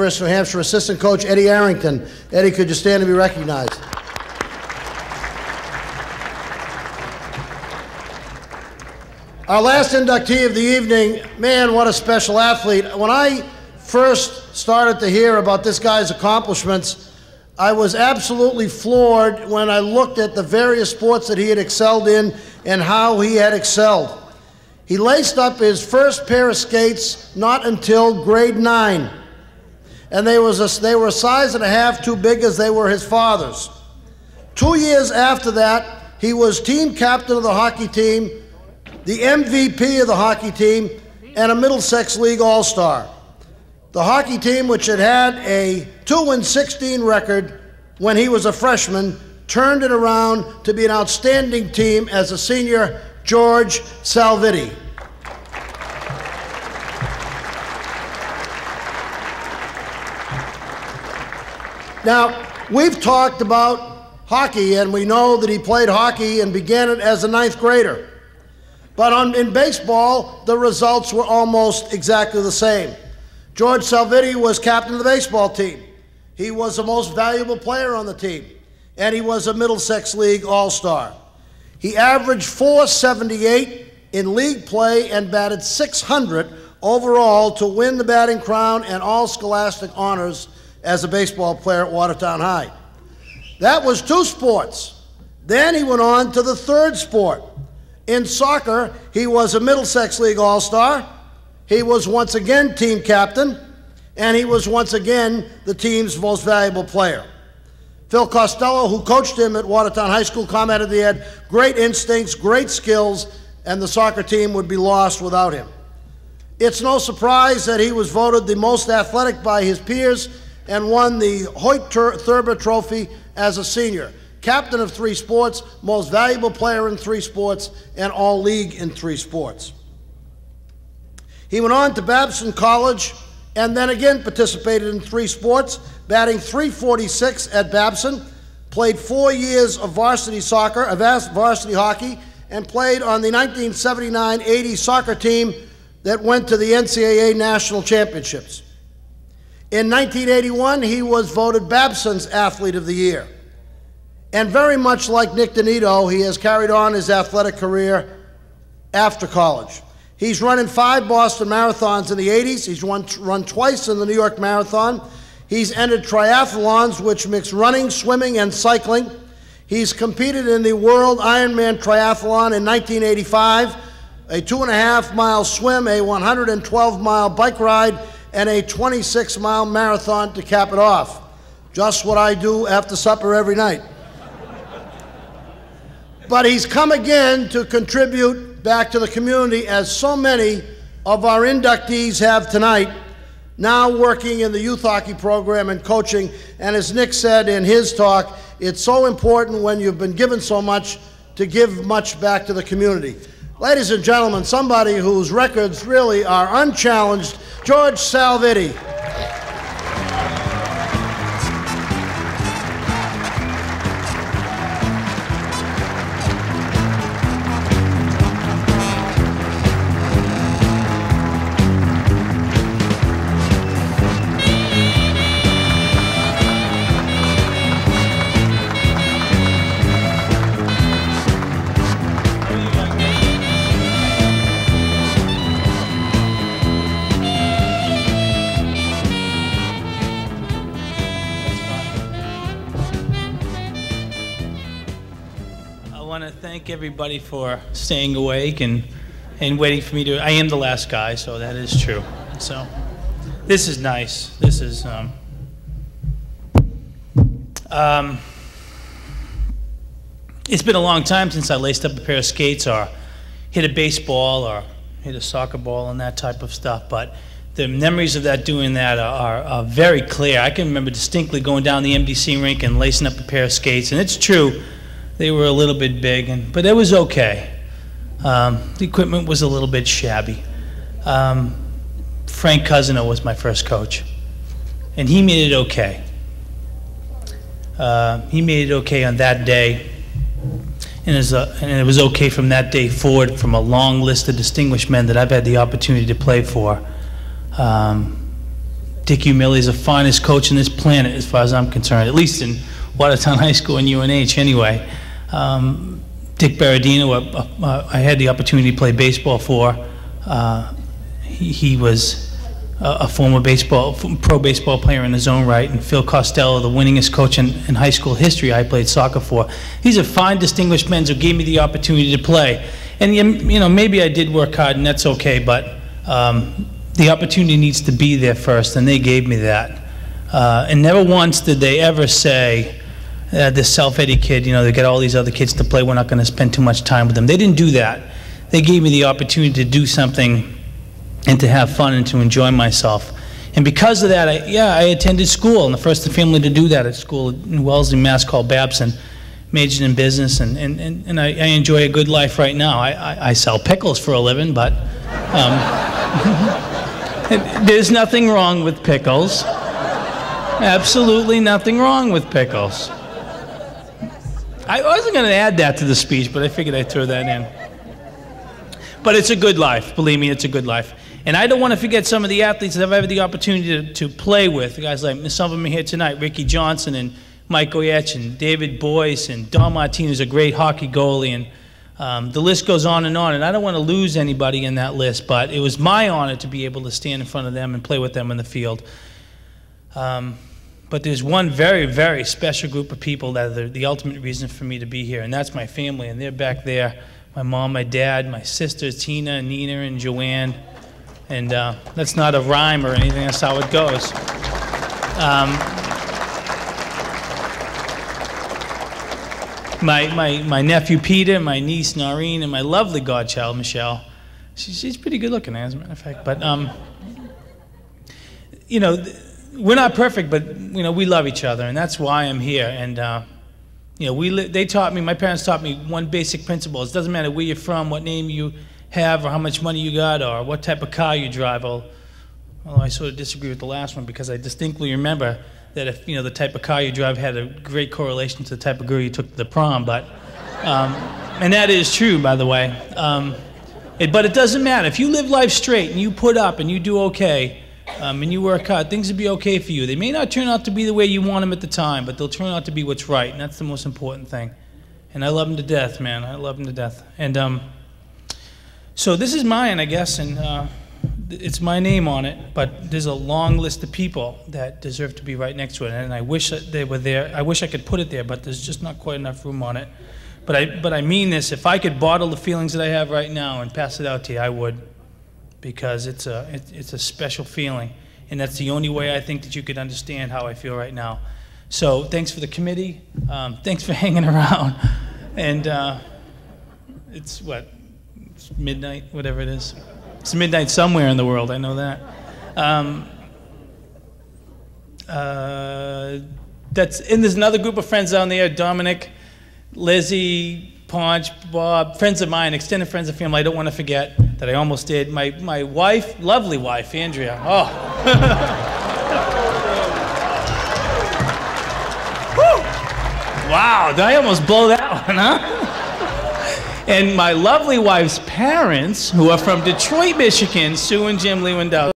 University of New Hampshire assistant coach Eddie Arrington. Eddie, could you stand to be recognized? Our last inductee of the evening, man, what a special athlete. When I first started to hear about this guy's accomplishments, I was absolutely floored when I looked at the various sports that he had excelled in and how he had excelled. He laced up his first pair of skates not until grade 9. And they were a size and a half too big as they were his father's. 2 years after that, he was team captain of the hockey team, the MVP of the hockey team, and a Middlesex League All-Star. The hockey team, which had had a 2-16 record when he was a freshman, turned it around to be an outstanding team as a senior, George Salvitti. Now, we've talked about hockey, and we know that he played hockey and began it as a 9th grader. But in baseball, the results were almost exactly the same. George Salvitti was captain of the baseball team. He was the most valuable player on the team, and he was a Middlesex League All-Star. He averaged .478 in league play and batted .600 overall to win the batting crown and all scholastic honors as a baseball player at Watertown High. That was 2 sports. Then he went on to the 3rd sport. In soccer, he was a Middlesex League All-Star. He was once again team captain, and he was once again the team's most valuable player. Phil Costello, who coached him at Watertown High School, commented he had great instincts, great skills, and the soccer team would be lost without him. It's no surprise that he was voted the most athletic by his peers and won the Hoyt Thurber Trophy as a senior. Captain of 3 sports, most valuable player in 3 sports, and all-league in 3 sports. He went on to Babson College and then again participated in 3 sports, batting .346 at Babson, played 4 years of varsity soccer, varsity hockey, and played on the 1979-80 soccer team that went to the NCAA National Championships. In 1981, he was voted Babson's Athlete of the Year. And very much like Nick Donito, he has carried on his athletic career after college. He's run in 5 Boston marathons in the 80s. He's run twice in the New York Marathon. He's entered triathlons, which mix running, swimming, and cycling. He's competed in the World Ironman Triathlon in 1985, a 2.5-mile swim, a 112-mile bike ride, and a 26-mile marathon to cap it off. Just what I do after supper every night. But he's come again to contribute back to the community, as so many of our inductees have tonight, now working in the youth hockey program and coaching. And as Nick said in his talk, it's so important when you've been given so much to give much back to the community. Ladies and gentlemen, somebody whose records really are unchallenged, George Salvitti. Everybody for staying awake and waiting for me to. I am the last guy, so that is true. So this is nice. This is it's been a long time since I laced up a pair of skates or hit a baseball or hit a soccer ball and that type of stuff, but the memories of that doing that are very clear. I can remember distinctly going down the MDC rink and lacing up a pair of skates, and it's true. They were a little bit big, but it was okay. The equipment was a little bit shabby. Frank Cousino was my first coach, and he made it okay. He made it okay on that day, and it was okay from that day forward from a long list of distinguished men that I've had the opportunity to play for. Dick Umile is the finest coach on this planet as far as I'm concerned, at least in Watertown High School and UNH anyway. Dick Berardino, I had the opportunity to play baseball for. He was a former pro baseball player in his own right, and Phil Costello, the winningest coach in high school history I played soccer for. These are fine, distinguished men who gave me the opportunity to play. And you know, maybe I did work hard, and that's okay, but the opportunity needs to be there first, and they gave me that. And never once did they ever say, this Salvitti kid, you know, they got all these other kids to play, we're not going to spend too much time with them. They didn't do that. They gave me the opportunity to do something and to have fun and to enjoy myself. And because of that, I attended school, and the first in the family to do that at school in Wellesley, Mass, called Babson. Majored in business, and I enjoy a good life right now. I sell pickles for a living, but there's nothing wrong with pickles. Absolutely nothing wrong with pickles. I wasn't going to add that to the speech, but I figured I'd throw that in. But it's a good life. Believe me, it's a good life. And I don't want to forget some of the athletes that I've had the opportunity to play with. Guys like, some of them are here tonight, Ricky Johnson and Mike Goyetch and David Boyce and Don Martinez, a great hockey goalie, and the list goes on. And I don't want to lose anybody in that list, but it was my honor to be able to stand in front of them and play with them in the field. But there's one very, very special group of people that are the ultimate reason for me to be here, and that's my family, and they're back there. My mom, my dad, my sisters, Tina, Nina, and Joanne. And that's not a rhyme or anything, that's how it goes. My nephew Peter, my niece Noreen, and my lovely godchild Michelle. She's pretty good looking, as a matter of fact. But you know, we're not perfect, but you know, we love each other, and that's why I'm here. And you know, they taught me. My parents taught me one basic principle: it doesn't matter where you're from, what name you have, or how much money you got, or what type of car you drive. Although I sort of disagree with the last one, because I distinctly remember that if, you know, the type of car you drive had a great correlation to the type of girl you took to the prom, but, and that is true, by the way. But it doesn't matter. If you live life straight and you put up and you do okay, and you work hard, things will be okay for you. They may not turn out to be the way you want them at the time, but they'll turn out to be what's right, and that's the most important thing. And I love them to death, man. I love them to death. And so this is mine, I guess, and it's my name on it, but there's a long list of people that deserve to be right next to it, and I wish that they were there. I wish I could put it there, but there's just not quite enough room on it. But I mean this. If I could bottle the feelings that I have right now and pass it out to you, I would, because it's a special feeling, and that's the only way I think that you could understand how I feel right now. So thanks for the committee. Thanks for hanging around, and it's what? It's midnight, whatever it is. It's midnight somewhere in the world, I know that. And there's another group of friends down there, Dominic, Lizzie, Ponch, Bob, friends of mine, extended friends of family I don't want to forget, that I almost did. My wife, lovely wife, Andrea. Oh. Wow, did I almost blow that one, huh? And my lovely wife's parents, who are from Detroit, Michigan, Sue and Jim Lewandowski.